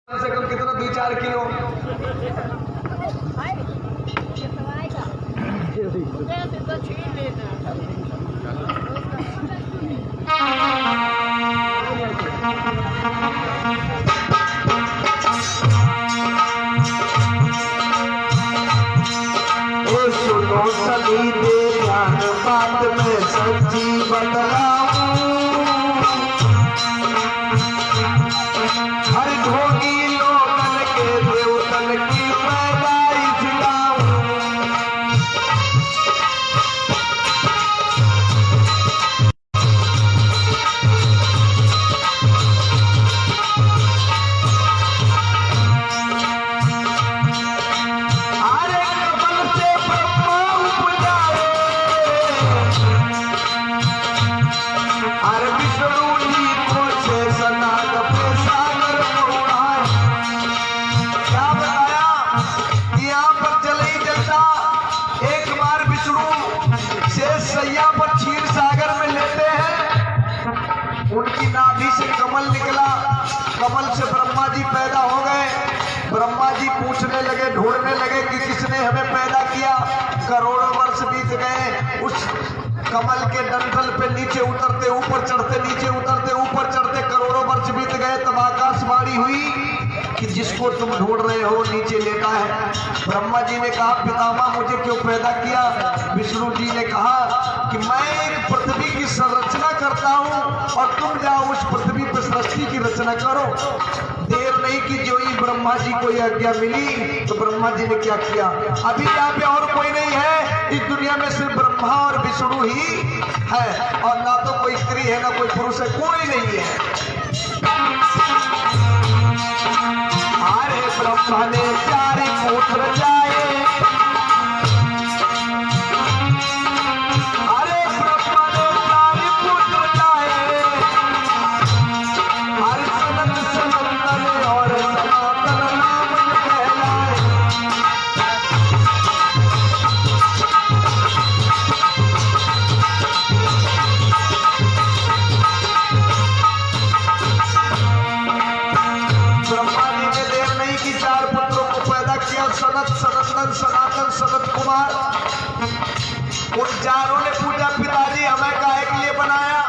कम से कम कितना 2-4 किलो। सुनो सभी दे ध्यान बात में सच्ची बतलाऊं, हर ढोगी लोगन के देवतन की पैदाइश लाऊं। उनकी नाभि से कमल निकला, कमल से ब्रह्मा जी पैदा हो गए। ब्रह्मा जी पूछने लगे, ढूंढने लगे कि किसने हमें पैदा किया। करोड़ों वर्ष बीत गए, उस कमल के डंठल पे नीचे उतरते ऊपर चढ़ते, नीचे उतरते ऊपर चढ़ते करोड़ों वर्ष बीत गए। तब आकाशवाणी हुई कि जिसको तुम ढूंढ रहे हो नीचे लेटा है। ब्रह्मा जी ने कहा, पितामह मुझे क्यों पैदा किया? विष्णु जी ने कहा कि मैं एक पृथ्वी की संरचना करता हूं और तुम जाओ उस पृथ्वी पर सृष्टि की रचना करो। देर नहीं की जो ही ब्रह्मा जी को यह आज्ञा मिली तो ब्रह्मा जी ने क्या किया? अभी यहाँ पे और कोई नहीं है, इस दुनिया में सिर्फ ब्रह्मा और विष्णु ही है, और ना तो कोई स्त्री है ना कोई पुरुष है, कोई नहीं है। अरे ब्रह्मा ने 4 पुत्र जाए, सनातन सनत कुमार। उन चारों ने पूछा, पिताजी हमें काहे के लिए बनाया?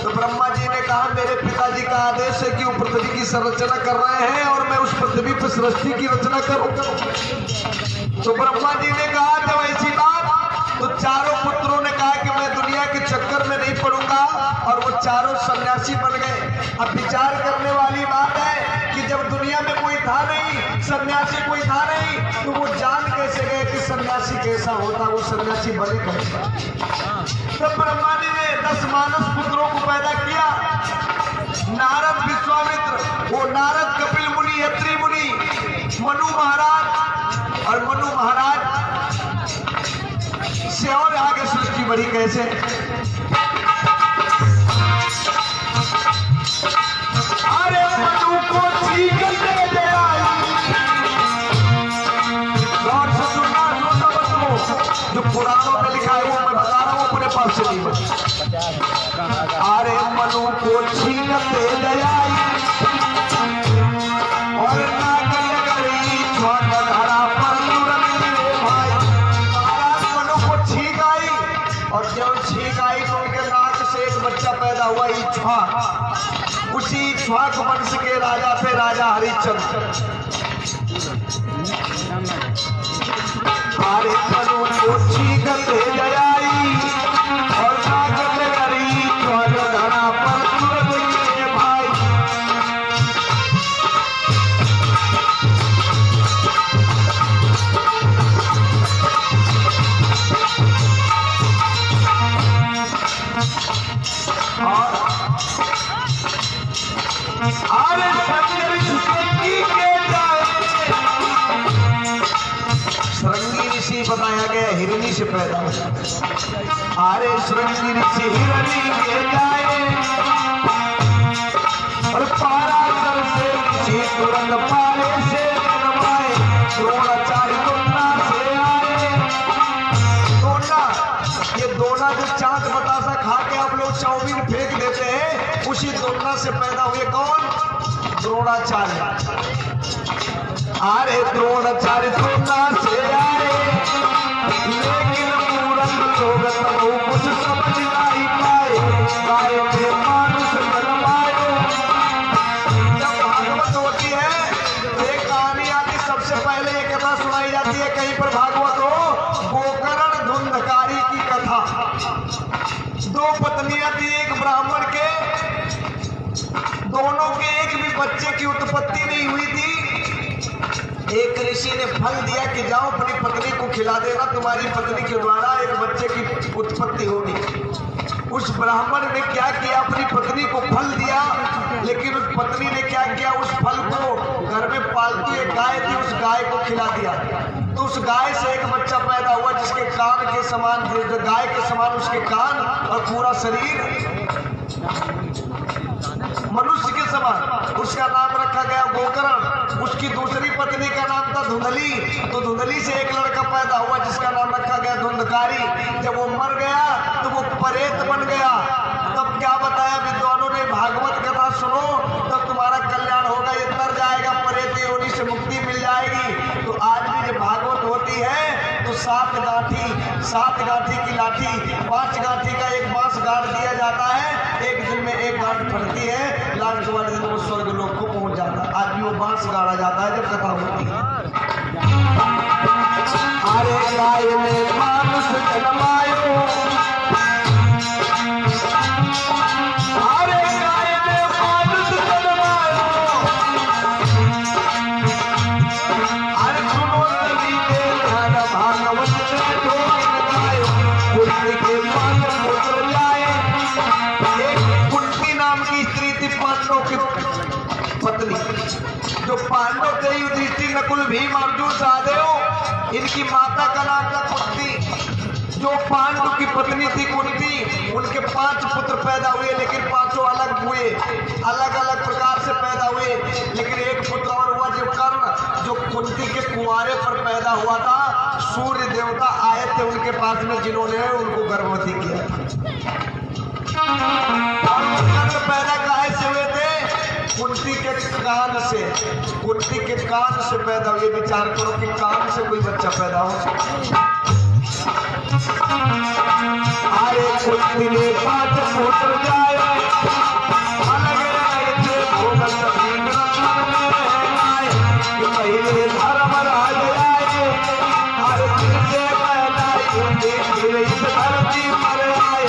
तो ब्रह्मा जी ने कहा, मेरे पिताजी का आदेश है कि वो पृथ्वी की संरचना कर रहे हैं और मैं उस पृथ्वी पर सृष्टि की रचना करूं। तो ब्रह्मा जी ने कहा, जब ऐसी बात, तो चारों पुत्रों ने कहा कि मैं दुनिया के चक्कर में नहीं पड़ूंगा, और वो चारों सन्यासी बन गए। अब विचार करने वाली बात है कि जब दुनिया में कोई था नहीं, सन्यासी कोई था नहीं, तो वो जान कैसे गए कि सन्यासी कैसा होता, वो सन्यासी बने कैसे? तब ब्रह्मा जी ने 10 मानस पुत्रों को पैदा किया। नारद, विश्वामित्र, वो नारद, कपिल मुनि, अत्रि मुनि, मनु महाराज, और मनु महाराज से और आगे सृष्टि बढ़ी कैसे? अरे मनु को छीन ले आई, गौर से सुनना बच्चों, जो पुराणों में लिखा है वो मैं बता रहा हूँ, अपने पास से नहीं बता। अरे मनु को छीन ले आई और नाक लगरी छोटा धरा पर भाई। महाराज मनु को छींक आई, और जब छींक आई तो उनके नाक से एक बच्चा पैदा हुआ, इक्ष्वाक। उसी इक्ष्वाक वंश के राजा थे राजा हरिश्चंद्र। अरे मनु को छींक ले आई और नाक लगरी छोटा धरा पर भाई। अरे श्रृंगी ऋषि बताया गया हिरणी से पैदा हुआ। अरे श्रृंगी ऋषि हिरणी के जाए और पाराशर से ऋषि तुरंत पारे से जन्माए, द्रोणाचार्य दोना से आए। दोना, ये दोना जो चाट बतासा खा के आप लोग चाउमीन फेंक देते हैं, उसी दोना से पैदा हुए कौन? द्रोणाचार्य। अरे द्रोणाचार्य तो कहाँ से आए, लेकिन पूरन लोग तो कुछ समझ नहीं पाए, गाय थे मानुष जन्माए। जब भागवत होती है तो एक कहानी आती, सबसे पहले ये कथा सुनाई जाती है कहीं पर भागवत हो, गोकर्ण धुंधकारी की कथा। दो पत्नियां थी एक ब्राह्मण के, दोनों के एक भी बच्चे की उत्पत्ति नहीं हुई थी। एक ऋषि ने फल दिया कि जाओ अपनी पत्नी को खिला देना, तुम्हारी पत्नी के द्वारा एक बच्चे की उत्पत्ति होगी। उस ब्राह्मण ने क्या किया, अपनी पत्नी को फल दिया, लेकिन उस पत्नी ने क्या किया, उस फल को घर में पालतू एक गाय थी, उस गाय को खिला दिया। तो उस गाय से एक बच्चा पैदा हुआ जिसके कान के समान, गाय के समान उसके कान और पूरा शरीर मनुष्य के समान। उसका नाम रखा गया गोकर्ण। उसकी दूसरी पत्नी का नाम था धुंधली। तो धुंधली से एक लड़का पैदा हुआ जिसका नाम रखा गया धुंधकारी। जब वो मर गया तो वो परेत बन गया। तब क्या बताया विद्वानों ने, भागवत कथा सुनो तब तुम्हारा कल्याण होगा, ये तर जाएगा, परेत योनि से मुक्ति मिल जाएगी। तो आज भी जब भागवत होती है तो 7 गांठी की लाठी, 5 गांठी का एक बांस गाड़ दिया जाता है, एक दिन में एक गांठ फटती है, लास्ट वाले दिन वो स्वर्ग लोक को पहुंच जाता है। आज भी वो बांस गाड़ा जाता है जब कथा होती है। अरे गाय में मानुष जन्मायो, अरे गाय में मानुष जन्मायो, अरे सुनो सभी के ध्यान भागवत में जो गायो, कुंती के पास पुत्र जाए। एक कुंती नाम की स्त्री थी, पांडवों की पत्नी। जो पांडव थे युधिष्ठिर, नकुल, भीम, अर्जुन, सहदेव, इनकी माता का नाम था कुंती। जो पांडव की पत्नी थी कुंती, उनके 5 पुत्र पैदा हुए, लेकिन 5 अलग हुए, अलग अलग प्रकार से पैदा हुए। लेकिन एक पुत्र और हुआ जो कर्ण, जो कुंती के कुंवारे पर पैदा हुआ था। सूर्य देवता आए थे उनके पास में, जिन्होंने उनको गर्भवती किया था। पैदा काहे से हुए थे? कुंती के कान से। कुंती के कान से पैदा हुए। विचार करो कि कान से कोई बच्चा पैदा हो। अरे कुंती ने 5 पुत्र जाए, अलग आए थे भोगल पहले धर्म राज आए। हर से पैदा धरती पर आए,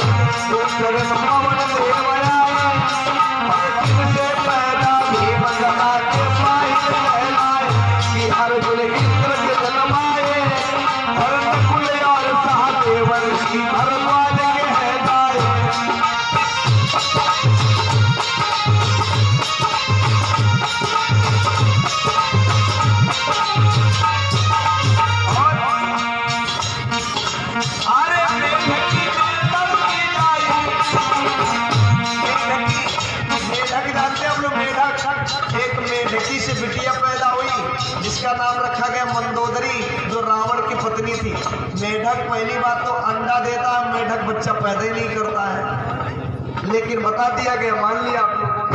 पवन देव आए। से पैदा भीम गदा के पाए कहलाए, कि अर्जुन इंद्र के जन्माए। और नकुल और सहदेव ऋषि भरद्वाज के हैं गाए। एक मेढकी से बिटिया पैदा हुई जिसका नाम रखा गया मंदोदरी, जो रावण की पत्नी थी। मेढक पहली बात तो अंडा देता है, मेढक बच्चा पैदा ही नहीं करता है, लेकिन बता दिया गया, मान लिया आप लोगों ने।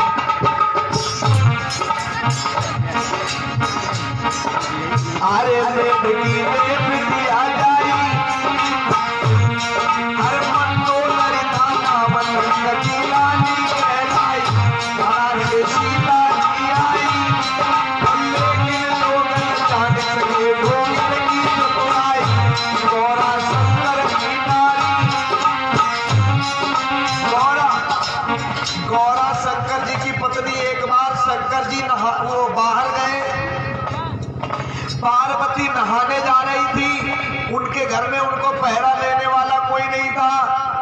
अरे मेढकी में बिटिया जाई, अरे मंदोदरी नाना मन की रानी कहलाई। से सीता गौरा शंकर जी की पत्नी। एक बार शंकर जी वो बाहर गए, पार्वती नहाने जा रही थी। उनके घर में उनको पहरा लेने वाला कोई नहीं था,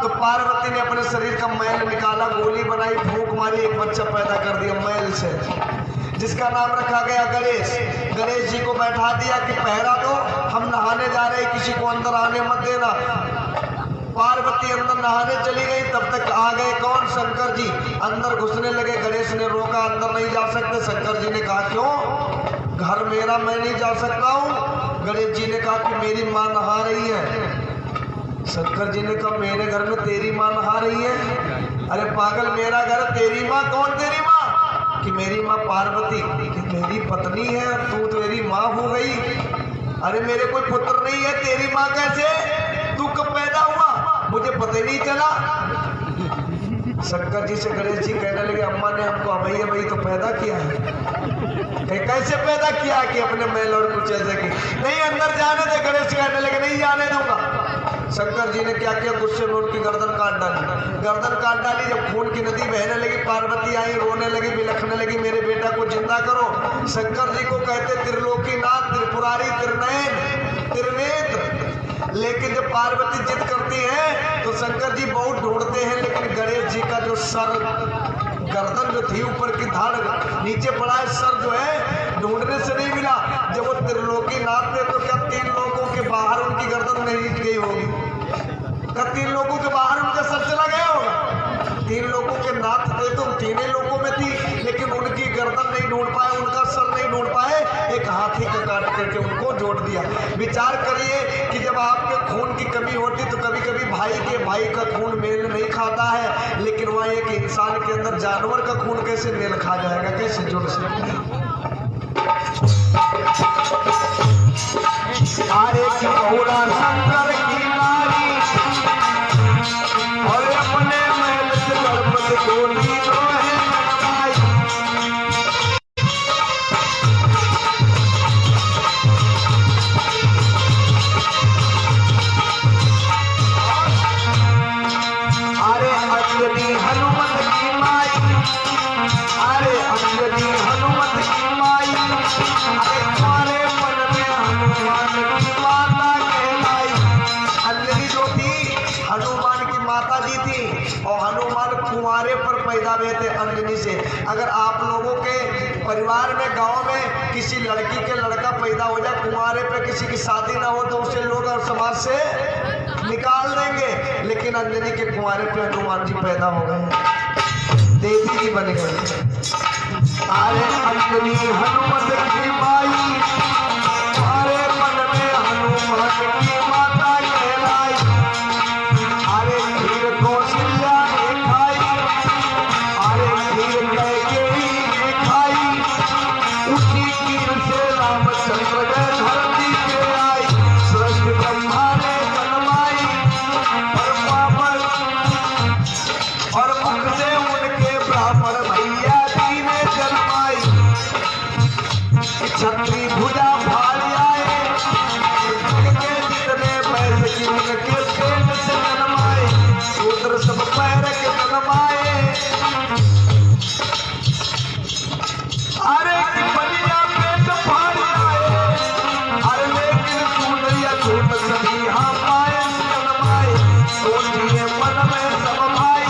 तो पार्वती ने अपने शरीर का मैल निकाला, गोली बनाई, फूंक मारी, एक बच्चा पैदा कर दिया मैल से, जिसका नाम रखा गया गणेश। गणेश जी को बैठा दिया कि पहरा दो, हम नहाने जा रहे, किसी को अंदर आने मत देना। पार्वती अंदर नहाने चली गई, तब तक आ गए कौन? शंकर जी। अंदर घुसने लगे, गणेश ने रोका, अंदर नहीं जा सकते। शंकर जी ने कहा क्यों? घर मेरा, मैं नहीं जा सकता हूँ। गणेश जी ने कहा कि मेरी माँ नहा रही है। शंकर जी ने कहा मेरे घर में तेरी माँ नहा रही है? अरे पागल, मेरा घर, तेरी माँ कौन? तेरी माँ कि मेरी माँ पार्वती कि मेरी पत्नी है, तू तो मेरी माँ हो गई। अरे मेरे कोई पुत्र नहीं है, तेरी माँ कैसे? तू कब पैदा हुआ? मुझे पता ही नहीं चला। शंकर जी से गणेश जी कहने लगे, अम्मा ने हमको अभई तो पैदा किया है। कैसे पैदा किया कि अपने मैल और कुछ ऐसे की? नहीं, अंदर जाने दे। गणेश जी कहने लगे, नहीं जाने दूंगा। शंकर जी ने क्या किया, गुस्से में उनकी गर्दन काट डाली। गर्दन काट डाली। जब खून की नदी बहने लगी, पार्वती आई, रोने लगी, बिलखने लगी, मेरे बेटा को जिंदा करो। शंकर जी को कहते त्रिलोकीनाथ, त्रिपुरारी, त्रिनयन, त्रिनेत्र। लेकिन जब पार्वती जिद करती है तो शंकर जी बहुत ढूंढते हैं, लेकिन गणेश जी का जो सर, गर्दन जो थी ऊपर की धाड़ नीचे पड़ा है, सर जो है ढूंढने से नहीं मिला। जब वो त्रिलोकीनाथ थे तो क्या 3 लोगों के बाहर उनकी गर्दन नहीं गई होगी? क्या 3 लोगों के बाहर उनका सर चला गया होगा? 3 लोगों के नाथ थे तो 3 लोगों में थी, लेकिन उनकी गर्दन नहीं ढूंढ पाए, उनका सर नहीं ढूंढ पाए। एक हाथी का काट करके उनको जोड़ दिया। विचार करिए कि जब आपके खून की कमी होती तो कभी कभी भाई का खून मेल नहीं खाता है, लेकिन वहाँ एक इंसान के अंदर जानवर का खून कैसे मेल खा जाएगा, कैसे जुड़ सकता है? अरे बहुरा शंकर की नारी और अपने महल से गर्भवती को नींदों है मनमाई। अरे अंजनी हनुमत की माई, अरे अंजनी हनुमत की माई, अरे तुम्हारे मन में हनुमान की माता कहलाई। अंजनी जो थी हनुमान की माता जी थी, और हनुमान कुंवारे पर पैदा हुए थे अंजनी से। अगर आप लोगों के परिवार में, गांव में किसी लड़की के लड़का पैदा हो जाए कुंवारे पे, किसी की शादी ना हो तो उसे लोग और समाज से निकाल देंगे, लेकिन अंजनी के कुंवारे पे हनुमान जी पैदा हो गए, देवी जी बन गए। अरे अंजनी हनुमत की माई, अरे मन में हनुमान की माता कहलाई। अरे खीर कौशल्या ने खाई, अरे खीर कैकेयी ने खाई, उसी खीर से रामचंद्र गए धरती पे आई। सृष्टि ब्रह्मा ने जन्माई और मुख से उनके ब्राह्मण भैया जी ने जन्माई। छत्री भुजा भारी आए, उनके जितने पैर की उनके पेट से जन्माए, शूद्र सब पैर के जन्माए। अरे कि बलिया पेट भारी आए, अरे लेकिन सुंदरिया छूट सभी हम आए जन्माए। सोचिए मन में सब भाई,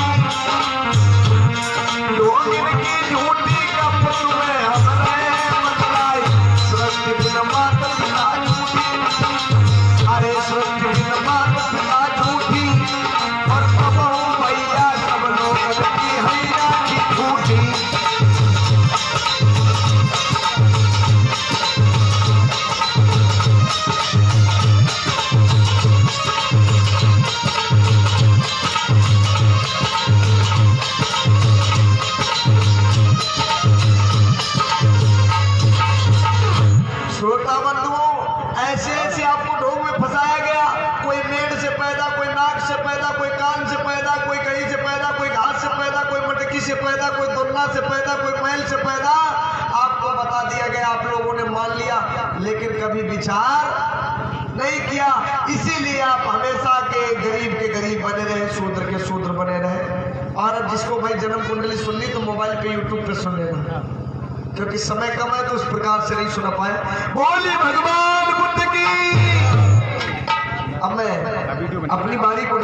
लोग इनकी झूठी कप तुम्हें हमने बतलाई। सृष्टि बिन माता पिता झूठी, अरे सृष्टि बिन माता पिता झूठी, और प्रभु भैया सब लोग की हैया की झूठी। श्रोता बंधुओं, ऐसे ऐसे आपको ढोंग में फंसाया गया। कोई मेड़ से पैदा, कोई नाक से पैदा, कोई कान से पैदा, कोई कहीं से पैदा, कोई घास से पैदा, कोई मटकी से पैदा, कोई दुन्ना से पैदा, कोई मैल से पैदा। आपको बता दिया गया, आप लोगों ने मान लिया, लेकिन कभी विचार नहीं किया। इसीलिए आप हमेशा के गरीब बने रहे, शूद्र के शूद्र बने रहे। और जिसको भाई जन्म कुंडली सुन ली तो मोबाइल पे यूट्यूब पे सुन लेना, क्योंकि समय कम है तो उस प्रकार से नहीं सुना पाए। बोली भगवान बुद्ध की। अब मैं अपनी बारी को